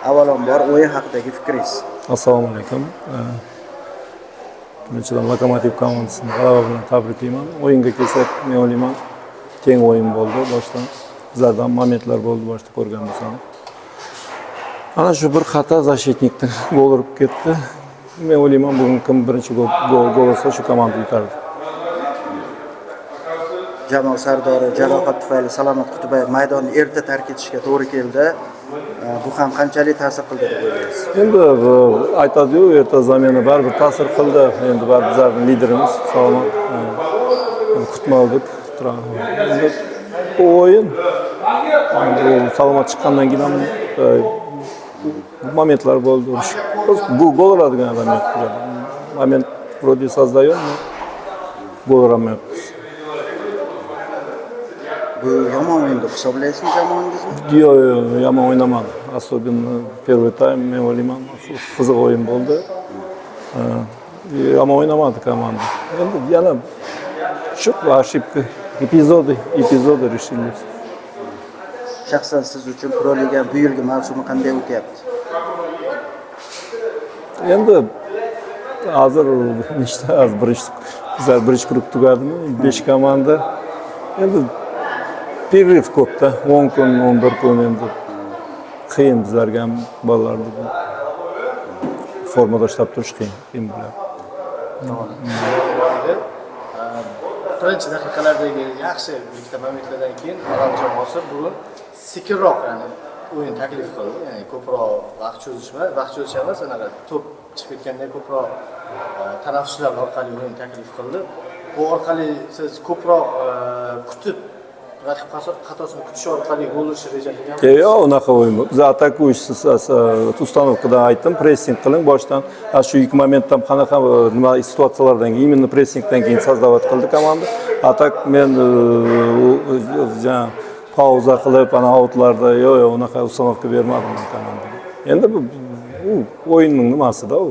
Avvalambor o'yin haqidagi fikringiz. Assalomu alaykum. Birinchidan Lokomotiv komandasini g'alaba bilan tabriklayman. O'yinga kelsak, men o'ylayman, teng o'yin bo'ldi boshdan. Bizlardan momentlar bo'ldi boshda ko'rgan bo'lsangiz. Ana shu bir xato защитникdan gol urib ketdi. Men o'ylayman, bugun kim birinchi gol ursa shu komanda yutardi. Jamol Sardori jarohat tufayli Salomat Qutibayev maydonni erta tark etishga to'g'ri keldi. Bu ham qanchalik ta'sir qildi deb o'ylaysiz? Endi aytadi-yu, erta zamana baribir ta'sir qildi. Endi baribir bizlarning liderimiz Salomat kutmadik. Endi bu o'yin Salomat chiqqandan keyin ham momentlar bo'ldi. Bu gol uradigan odam yo'q. Moment вроде создаём, но gol uramayapmiz. Bu yomon o'yin deb hisoblaysizmi jamoangizmi? Yo'q, yomon o'ynamadi. Особенно первый тайм men o'ylayman, qiziq o'yin bo'ldi. Yomon o'ynamadi komanda. Endi yana shu ошибка, epizodi решились. Shaxsan siz uchun Pro Liga bu yilgi mavsumi qanday o'tyapti? Endi hozir nechta birinchi guruh tugadimi? 5 komanda. Endi pererv ko'pda, 10 kun, 11 kun endi qiyin bizlarga ham bolalarni formada ishlab turish qiyin bo'ladi. Birinchi daqiqalardagi yaxshi ikkita momentlardan keyin Orol jamoasi bugun sekinroq o'yin taklif qildi. Ya'ni ko'proq vaqt cho'zish emas, anaqa to'p chiqib ketganda ko'proq tanaffuslar orqali o'yin taklif qildi. Bu orqali siz ko'proq kutib raqib xatosini kutish orqali gol urishni rejalagami? Yo'q, unaqa o'yin yo'q. Biz atak o'yinchisiz uстановкаdan aytdim, pressing qiling boshdan. Shu ikki momentdan qanaqa nima situatsiyalardan keyin, именно pressingdan keyin sozdавать qildi komanda. Atak men pauza qilib, ana outlarda yo'q, unaqa uстановка bermadim komanda. Endi bu o'yinning nimasida u?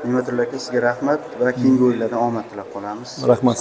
Ne'matullo aka, sizga rahmat va keyingi o'yinlarda omad tilab qolamiz. Rahmat.